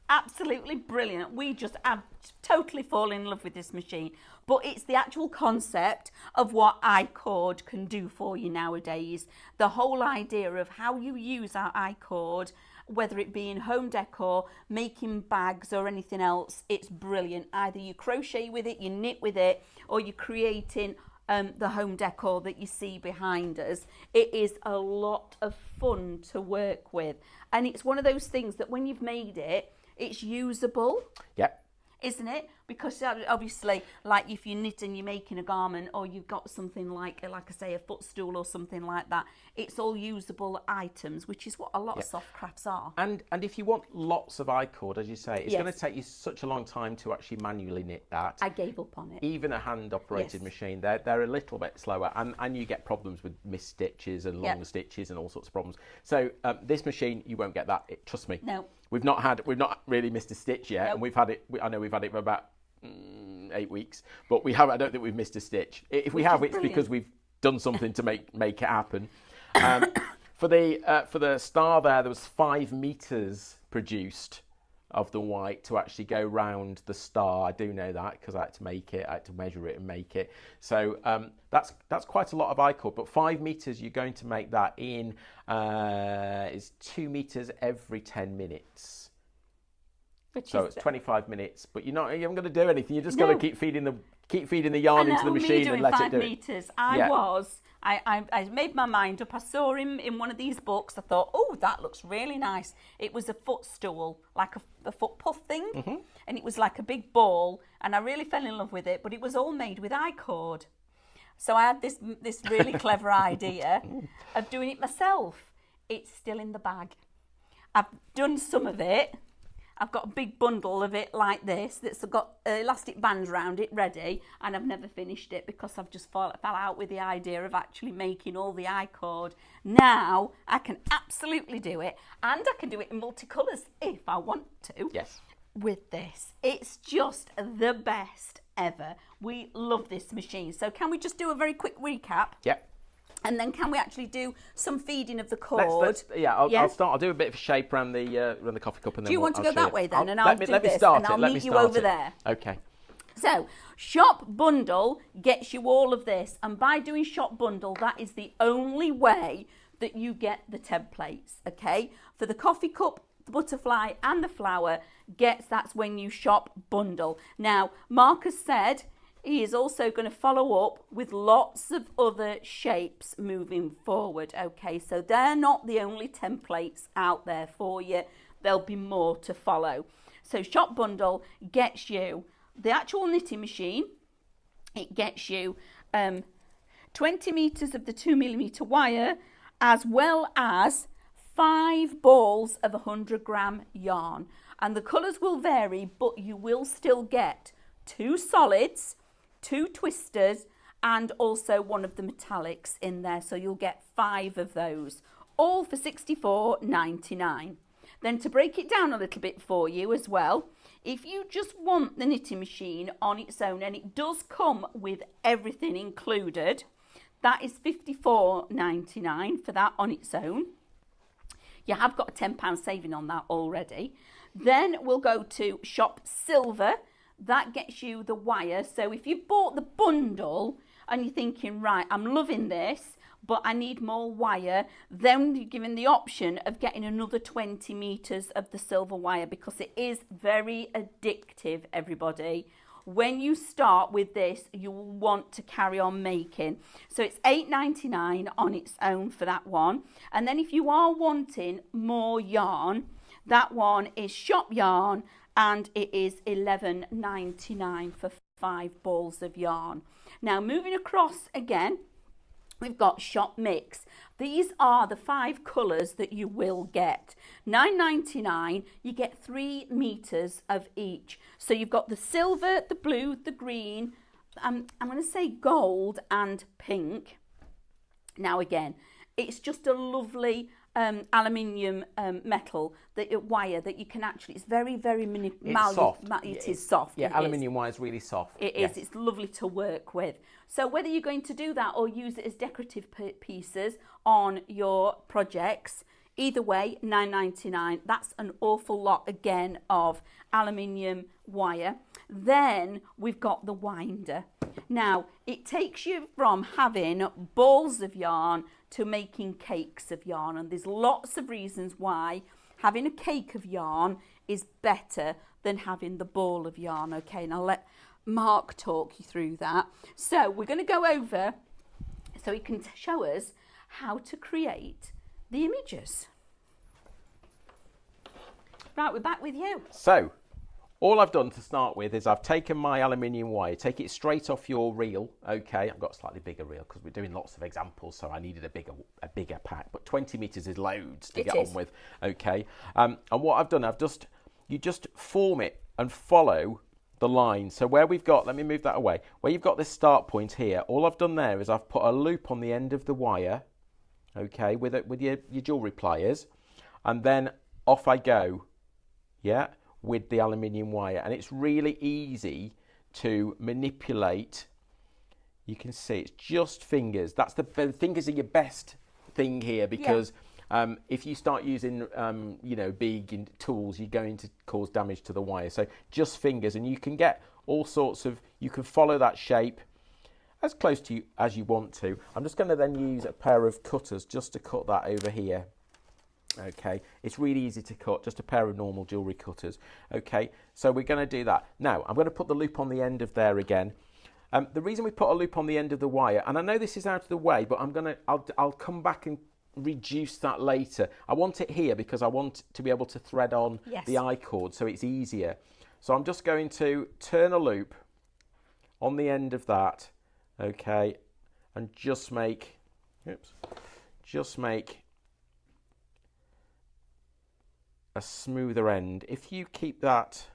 Absolutely brilliant. We just have totally fallen in love with this machine. But it's the actual concept of what I-cord can do for you nowadays. The whole idea of how you use our I-cord, whether it be in home decor, making bags or anything else, it's brilliant. Either you crochet with it, you knit with it, or you're creating the home decor that you see behind us. It is a lot of fun to work with, and it's one of those things that when you've made it, it's usable. Yep. Isn't it? Because obviously, like if you're knitting, you're making a garment, or you've got something like I say, a footstool or something like that, it's all usable items, which is what a lot of soft crafts are. And if you want lots of I-cord, as you say, it's going to take you such a long time to actually manually knit that. I gave up on it. Even a hand-operated machine, they're a little bit slower, and you get problems with missed stitches and long stitches and all sorts of problems. So this machine, you won't get that. Trust me. No. We've not really missed a stitch yet, and we've had it. I know we've had it for about 8 weeks, but we have. I don't think we've missed a stitch. If we have, it's because we've done something to make it happen. For the star there was 5 meters produced of the white to actually go round the star. I do know that because I had to make it. I had to measure it and make it. So that's quite a lot of I-cord. But 5 meters, you're going to make that in is 2 meters every 10 minutes. So it's 25 minutes. But you're not going to do anything. You just got to keep feeding the yarn into the machine and let it do it. 5 meters. I made my mind up. I saw him in one of these books. I thought, oh, that looks really nice. It was a footstool, like a foot puff thing. Mm-hmm. And it was like a big ball. And I really fell in love with it. But it was all made with I-cord. So I had this really clever idea of doing it myself. It's still in the bag. I've done some of it. I've got a big bundle of it like this that's got elastic bands around it ready, and I've never finished it because I've just fell out with the idea of actually making all the I-cord. Now I can absolutely do it, and I can do it in multicolours if I want to. Yes. With this, it's just the best ever. We love this machine. So can we just do a very quick recap? Yep. And then can we actually do some feeding of the cord? I'll start. I'll do a bit of a shape around the coffee cup, and then do you want to go that way then? And I'll do let me this, start and I'll it. meet you over there. Okay. So shop bundle gets you all of this, and by doing shop bundle, that is the only way that you get the templates. Okay, for the coffee cup, the butterfly, and the flower that's when you shop bundle. Now Marcus said he is also going to follow up with lots of other shapes moving forward. Okay, so they're not the only templates out there for you. There'll be more to follow. So shop bundle gets you the actual knitting machine. It gets you 20 meters of the 2mm wire, as well as 5 balls of 100-gram yarn. And the colours will vary, but you will still get 2 solids, 2 twisters, and also one of the metallics in there. So you'll get 5 of those, all for $64.99. Then to break it down a little bit for you as well, if you just want the knitting machine on its own, and it does come with everything included, that is $54.99 for that on its own. You have got a £10 saving on that already. Then we'll go to Shop Silver. That gets you the wire. So if you bought the bundle and you're thinking, right, I'm loving this, but I need more wire, then you're given the option of getting another 20 meters of the silver wire, because it is very addictive, everybody. When you start with this, you will want to carry on making. So it's $8.99 on its own for that one. And then if you are wanting more yarn, that one is Shop Yarn, and it is $11.99 for 5 balls of yarn. Now moving across again, we've got Shop Mix. These are the 5 colours that you will get. $9.99, you get 3 meters of each. So you've got the silver, the blue, the green, I'm going to say gold and pink. Now again, it's just a lovely aluminium metal wire that you can actually, it's very, very soft. It is soft. Yeah, aluminium wire is really soft. It is. It's lovely to work with. So whether you're going to do that or use it as decorative pieces on your projects, either way, $9.99. That's an awful lot again of aluminium wire. Then we've got the winder. Now it takes you from having balls of yarn to making cakes of yarn, and there's lots of reasons why having a cake of yarn is better than having the ball of yarn. Okay, and I'll let Mark talk you through that. So we're going to go over so he can show us how to create the images. Right, we're back with you. So all I've done to start with is I've taken my aluminium wire, take it straight off your reel. Okay, I've got a slightly bigger reel because we're doing lots of examples, so I needed a bigger pack. But 20 meters is loads to get on with. Okay, and what I've done, you just form it and follow the line. So where we've got, let me move that away. Where you've got this start point here, all I've done there is I've put a loop on the end of the wire. Okay, with your jewellery pliers, and then off I go. Yeah. With the aluminium wire, and it's really easy to manipulate. You can see it's just fingers. That's the fingers are your best thing here, because if you start using big tools, you're going to cause damage to the wire. So just fingers, and you can get all sorts of, you can follow that shape as close to you as you want to. I'm just going to then use a pair of cutters just to cut that over here. Okay, it's really easy to cut, just a pair of normal jewellery cutters. Okay, so we're going to do that. Now, I'm going to put the loop on the end of there again. The reason we put a loop on the end of the wire, and I know this is out of the way, but I'll come back and reduce that later. I want it here because I want to be able to thread on the I-cord, so it's easier. So I'm just going to turn a loop on the end of that, okay, and just make a smoother end. If you keep that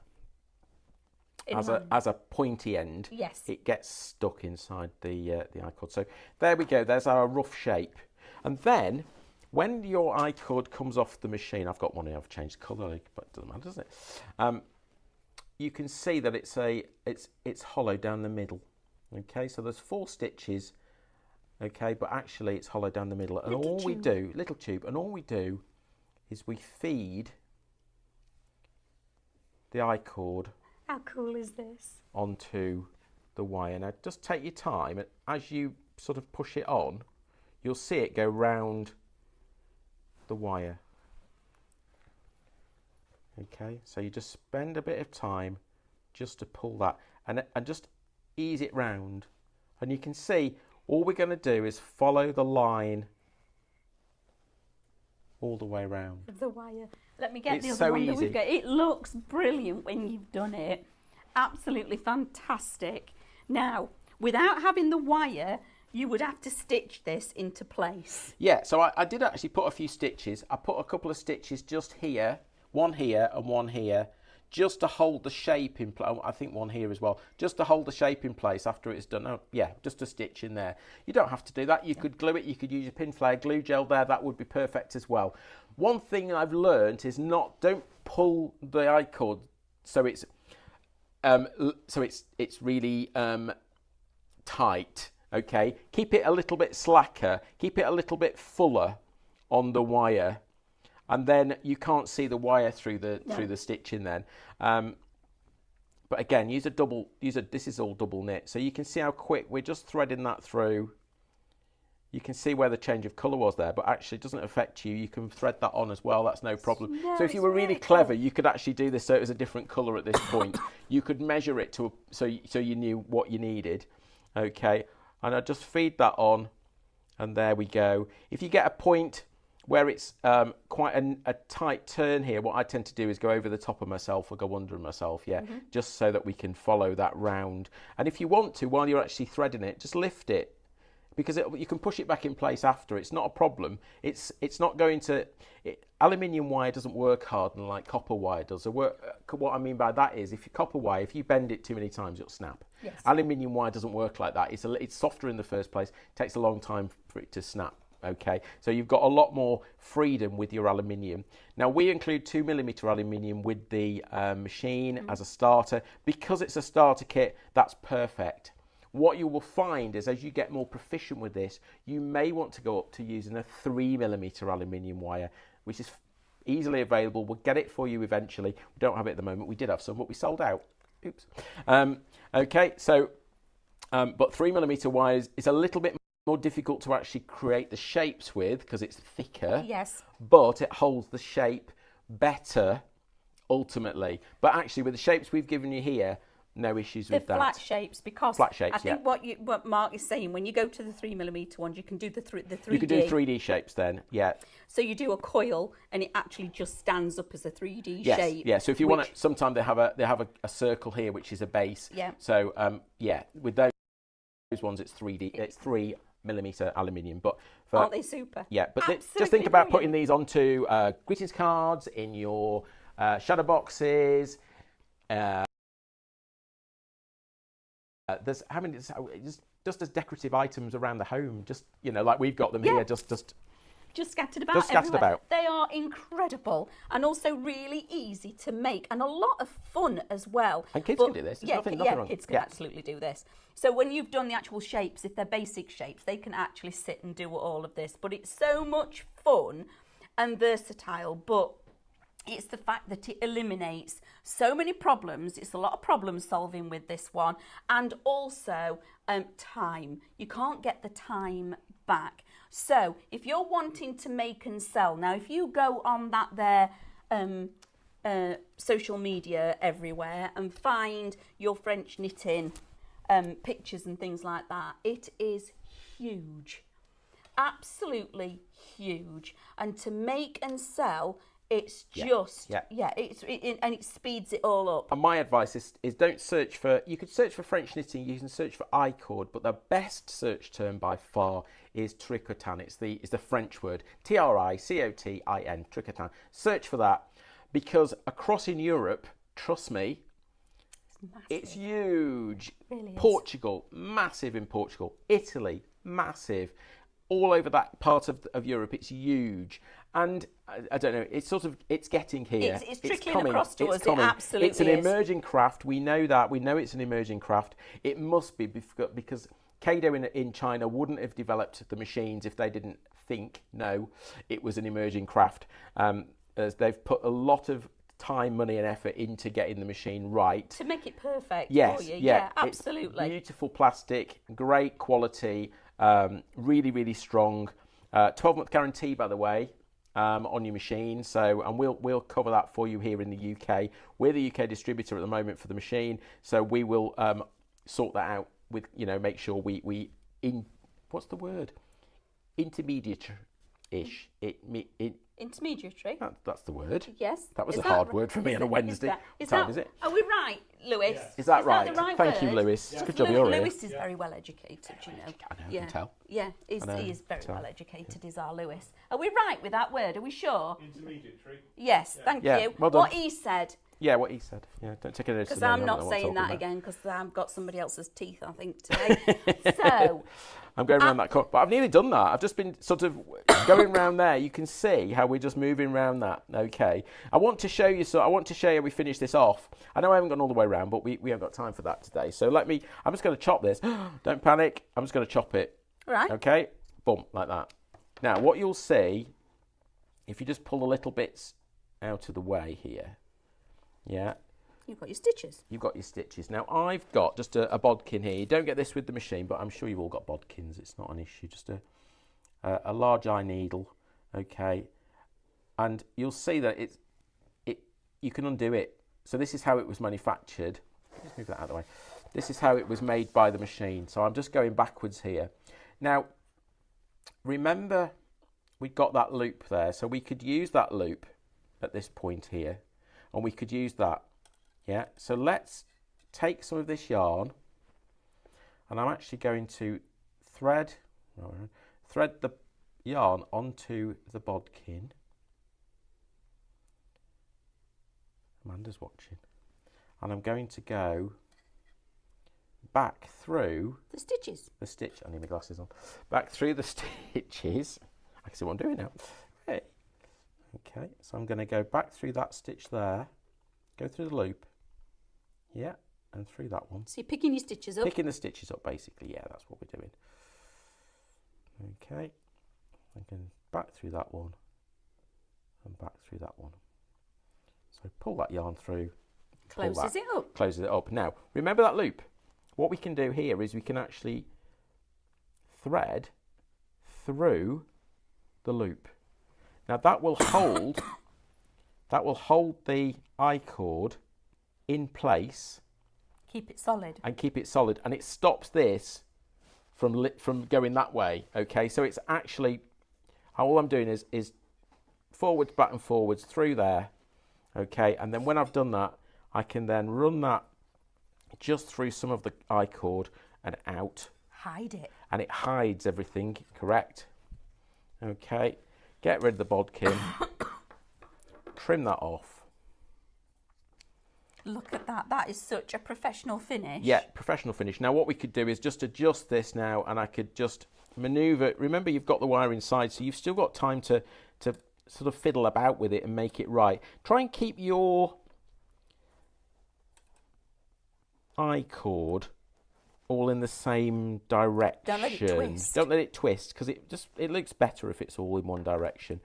as a pointy end, it gets stuck inside the I-cord. So there we go. There's our rough shape. And then when your I-cord comes off the machine, I've got one here. I've changed colour, but it doesn't matter, does it? You can see that it's hollow down the middle. Okay, so there's 4 stitches. Okay, but actually it's hollow down the middle. And little tube, and all we do is we feed the I-cord. How cool is this? Onto the wire. Now just take your time, and as you sort of push it on, you'll see it go round the wire. Okay, so you just spend a bit of time just to pull that and just ease it round, and you can see all we're going to do is follow the line all the way around the wire. Let me get the other one that we've got. It looks brilliant when you've done it. Absolutely fantastic. Now, without having the wire, you would have to stitch this into place. Yeah, so I did actually put a few stitches. I put a couple of stitches just here, one here and one here, just to hold the shape in place. I think one here as well, just to hold the shape in place after it's done. Oh, yeah, just a stitch in there. You don't have to do that. You could glue it. You could use your pin flare glue gel there. That would be perfect as well. One thing I've learned is don't pull the I-cord so it's really tight. Okay, keep it a little bit slacker. Keep it a little bit fuller on the wire. And then you can't see the wire through the stitching then. But again, this is all double knit. So you can see how quick we're just threading that through. You can see where the change of colour was there, but actually it doesn't affect you. You can thread that on as well, that's no problem. No, so if you were really clever, you could actually do this so it was a different colour at this point. You could measure it so you knew what you needed. Okay, and I just feed that on, and there we go. If you get a point where it's quite a tight turn here, what I tend to do is go over the top of myself or go under myself, just so that we can follow that round. And if you want to, while you're actually threading it, just lift it, because you can push it back in place after. It's not a problem. It's not going to... aluminium wire doesn't work harden like copper wire does. So what I mean by that is, if you bend it too many times, it'll snap. Yes. Aluminium wire doesn't work like that. It's softer in the first place. It takes a long time for it to snap. Okay, so you've got a lot more freedom with your aluminium. Now we include 2mm aluminium with the machine as a starter. Because it's a starter kit, that's perfect. What you will find is, as you get more proficient with this, you may want to go up to using a 3mm aluminium wire, which is easily available. We'll get it for you eventually. We don't have it at the moment. We did have some, but we sold out. Oops. Okay, so but 3mm wire is a little bit more difficult to actually create the shapes with because it's thicker. Yes. But it holds the shape better ultimately. But actually, with the shapes we've given you here, no issues with that. Flat shapes, because flat shapes, I think what Mark is saying, when you go to the 3mm ones, you can do the 3D. You can do 3D shapes then, yeah. So you do a coil, and it actually just stands up as a 3D shape. Yeah. So if you want to, sometimes they have a circle here, which is a base. Yeah. So with those ones, it's 3D. It's 3mm aluminium, but aren't they super? Yeah, but just think about putting these onto greetings cards, in your shadow boxes. There's having just as decorative items around the home, just like we've got them here, just scattered about everywhere. They are incredible and also really easy to make and a lot of fun as well. And kids can do this. There's nothing wrong. Kids can absolutely do this. So when you've done the actual shapes, if they're basic shapes, they can actually sit and do all of this. But it's so much fun and versatile, but it's the fact that it eliminates so many problems. It's a lot of problem solving with this one, and also time. You can't get the time back. So if you're wanting to make and sell, now if you go on that there social media everywhere and find your French knitting pictures and things like that, it is huge, absolutely huge. And to make and sell, it's just, and it speeds it all up. And my advice is don't search for, you could search for French knitting, you can search for I-cord, but the best search term by far is tricotin. It's the French word, Tricotin, tricotin. Search for that, because across in Europe, trust me, it's huge. It really is. Portugal, massive in Portugal. Italy, massive. All over that part of Europe, it's huge. And I don't know, it's getting here. It's trickling across to us, it absolutely is. It's an emerging craft, we know that. We know it's an emerging craft. It must be, because Kado in China wouldn't have developed the machines if they didn't think, no, it was an emerging craft. As they've put a lot of time, money and effort into getting the machine right. To make it perfect for you. Yeah, absolutely. It's beautiful plastic, great quality, really, really strong. 12-month guarantee, by the way, on your machine. So, and we'll cover that for you here in the UK. We're the UK distributor at the moment for the machine, so we will sort that out with, make sure we what's the word? Intermediate-ish. Intermediary. That's the word. Yes. That was a hard word for me on a Wednesday. Is it? Are we right, Lewis? Yes. Is that right? That the right Thank word? you, Lewis. Yeah. Good job you're here. Lewis is very well educated, I know, I can tell. Yeah, he is very well educated, is our Lewis. Are we right with that word? Are we sure? Intermediary. Yes, thank you. Well done. What he said. Yeah, what he said. Yeah, don't take it as because I'm not saying that again, because I've got somebody else's teeth, I think, today. So I'm going around that corner, but I've nearly done that. I've just been sort of going around there. You can see how we're just moving around that. Okay, I want to show you. So I want to show you how we finish this off. I know I haven't gone all the way around, but we haven't got time for that today. So I'm just going to chop this. Don't panic. I'm just going to chop it. Right. Okay. Boom, like that. Now, what you'll see, if you just pull the little bits out of the way here. Yeah. You've got your stitches. You've got your stitches. Now, I've got just a bodkin here. You don't get this with the machine, but I'm sure you've all got bodkins. It's not an issue. Just a large eye needle, okay? And you'll see that you can undo it. So this is how it was manufactured. Just move that out of the way. This is how it was made by the machine. So I'm just going backwards here. Now, remember, we've got that loop there. So we could use that loop at this point here, and we could use that. Yeah, so let's take some of this yarn, and I'm actually going to thread the yarn onto the bodkin. Amanda's watching. And I'm going to go back through the stitches. I need my glasses on. Back through the stitches. I can see what I'm doing now. Hey. Okay, so I'm going to go back through that stitch there, go through the loop. Yeah, and through that one. So you're picking your stitches up? Picking the stitches up, basically. Yeah, that's what we're doing. Okay. I'm going back through that one and back through that one. So pull that yarn through. Closes it up. Closes it up. Now, remember that loop. What we can do here is we can actually thread through the loop. Now, that will hold that will hold the I-cord in place. Keep it solid. And keep it solid. And it stops this from going that way, okay? So it's actually, all I'm doing is forwards, back and forwards through there, okay? And then when I've done that, I can then run that just through some of the I-cord and out. Hide it. And it hides everything, correct? Okay, get rid of the bodkin, trim that off. Look at that, that is such a professional finish. Yeah, professional finish. Now what we could do is just adjust this now, and I could just manoeuvre. Remember, you've got the wire inside, so you've still got time to sort of fiddle about with it and make it right. Try and keep your I-cord all in the same direction. Don't let it twist. Don't let it twist, because it looks better if it's all in one direction.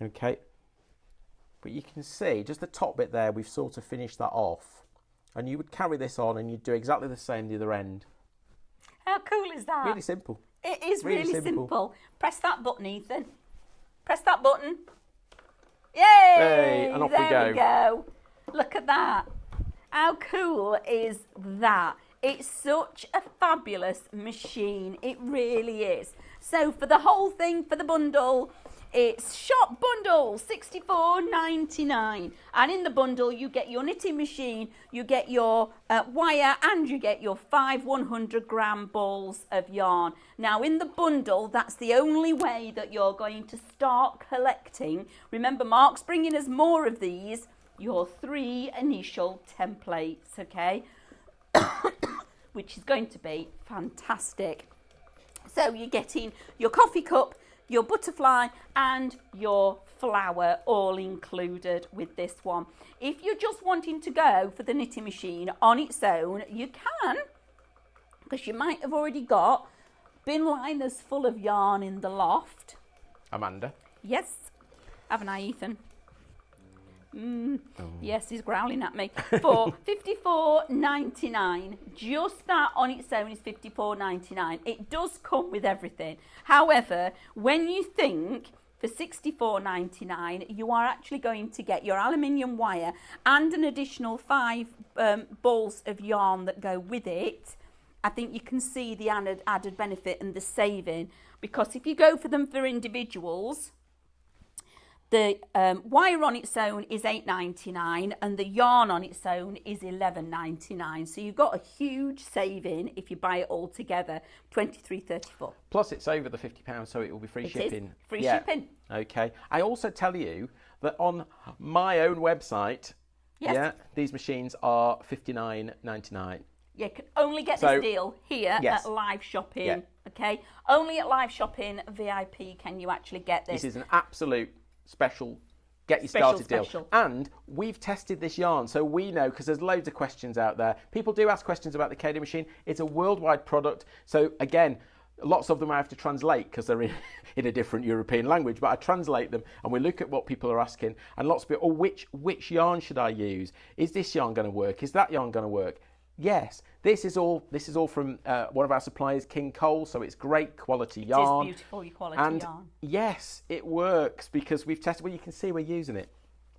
Okay. But you can see just the top bit there, we've sort of finished that off. And you would carry this on and you'd do exactly the same the other end. How cool is that? Really simple. It is really simple. Press that button, Ethan. Press that button. Yay! Hey, and off we There we go. Look at that. How cool is that? It's such a fabulous machine. It really is. So for the whole thing, for the bundle, it's shop bundle, $64.99. And in the bundle, you get your knitting machine, you get your wire, and you get your 5 100-gram balls of yarn. Now, in the bundle, that's the only way that you're going to start collecting. Remember, Mark's bringing us more of these, your 3 initial templates, okay? Which is going to be fantastic. So you're getting your coffee cup, your butterfly and your flower all included with this one. If you're just wanting to go for the knitting machine on its own, you can, because you might have already got bin liners full of yarn in the loft. Amanda? Yes. Haven't I, Ethan? Yes, he's growling at me. For $54.99. Just that on its own is $54.99. It does come with everything. However, when you think for $64.99, you are actually going to get your aluminium wire and an additional 5 balls of yarn that go with it. I think you can see the added benefit and the saving, because if you go for them for individuals, the wire on its own is $8.99 and the yarn on its own is $11.99. So you've got a huge saving if you buy it all together, $23.34. Plus it's over the £50, so it will be free shipping. Is free shipping. Okay. I also tell you that on my own website, these machines are $59.99. You can only get this deal here at Live Shopping. Okay. Only at Live Shopping VIP can you actually get this. This is an absolute special get you started deal. And we've tested this yarn, so we know, because there's loads of questions out there. People do ask questions about the KD machine. It's a worldwide product, so again, lots of them I have to translate because they're in a different European language, but I translate them and we look at what people are asking, and lots of people, which yarn should I use? Is this yarn going to work? Is that yarn going to work? Yes, this is all from one of our suppliers, King Cole, so it's great quality yarn. It is beautiful quality yarn. Yes, it works because we've tested. Well, you can see we're using it,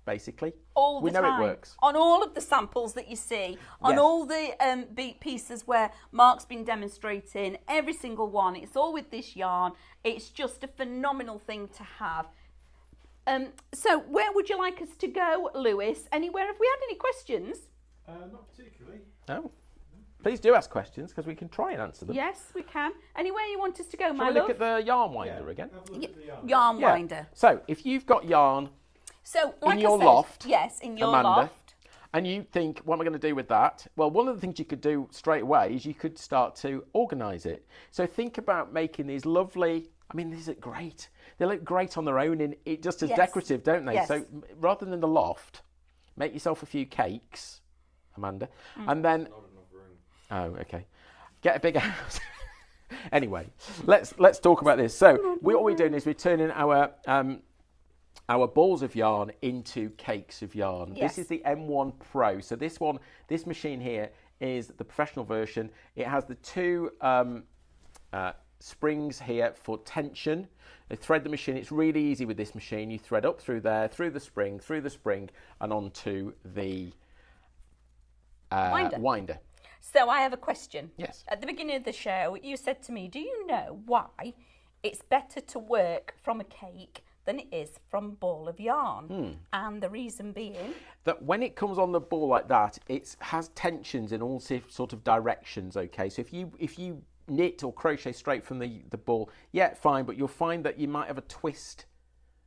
basically. All the time. We know it works. On all of the samples that you see, on all the pieces where Mark's been demonstrating, every single one, it's all with this yarn. It's just a phenomenal thing to have. So where would you like us to go, Lewis? Anywhere? Have we had any questions? Not particularly. No. Please do ask questions because we can try and answer them. Yes, we can. Anywhere you want us to go, my love? Shall love? we look at the yarn winder again? Have a look at the yarn. Yarn winder. So, if you've got yarn in your loft, yes, in your Amanda, loft, and you think, what am I going to do with that? Well, one of the things you could do straight away is you could start to organise it. So think about making these lovely, I mean, these are great. They look great on their own, just as decorative, don't they? Yes. So rather than the loft, make yourself a few cakes, Amanda, and then... Not enough room. Oh, okay. Get a bigger house. Anyway, let's talk about this. So what we're doing is we're turning our balls of yarn into cakes of yarn. Yes. This is the M1 Pro. So this machine here is the professional version. It has the two springs here for tension. They thread the machine. It's really easy with this machine. You thread up through there, through the spring, and onto the winder. So I have a question. Yes. At the beginning of the show, you said to me, do you know why it's better to work from a cake than it is from a ball of yarn? And the reason being? That when it comes on the ball like that, it has tensions in all sort of directions, okay? So if you knit or crochet straight from the ball, yeah, fine, but you'll find that you might have a twist,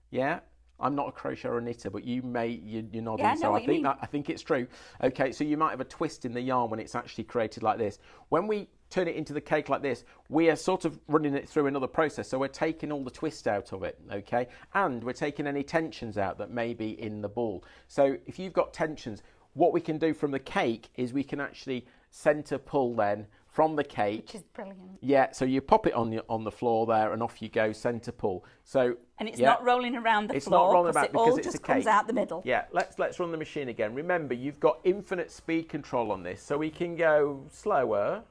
yeah? I'm not a crocheter or a knitter, but you're nodding, yeah, so I think it's true. Okay, so you might have a twist in the yarn when it's actually created like this. When we turn it into the cake like this, we are sort of running it through another process, so we're taking all the twist out of it, okay? And we're taking any tensions out that may be in the ball. So if you've got tensions, what we can do from the cake is we can actually centre pull then from the cake, which is brilliant. Yeah, so you pop it on the floor there, and off you go, centre pull. So and it's not rolling around the floor. It's not rolling about because it's just a cake. Comes out the middle. Yeah, let's run the machine again. Remember, you've got infinite speed control on this, so we can go slower,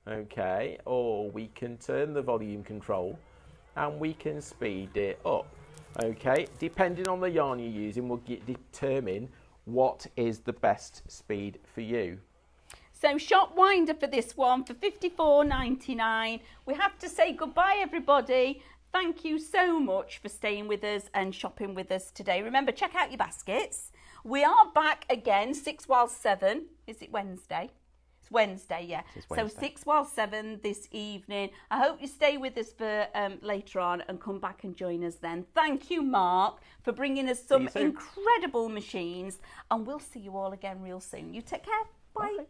okay, or we can turn the volume control, and we can speed it up, okay. Depending on the yarn you're using, will determine what is the best speed for you. So shop winder for this one for $54.99. We have to say goodbye, everybody. Thank you so much for staying with us and shopping with us today. Remember, check out your baskets. We are back again, 6 while 7. Is it Wednesday? It's Wednesday, yeah. It's Wednesday. So 6 while 7 this evening. I hope you stay with us for later on and come back and join us then. Thank you, Mark, for bringing us some incredible machines. And we'll see you all again real soon. You take care. Bye. Bye.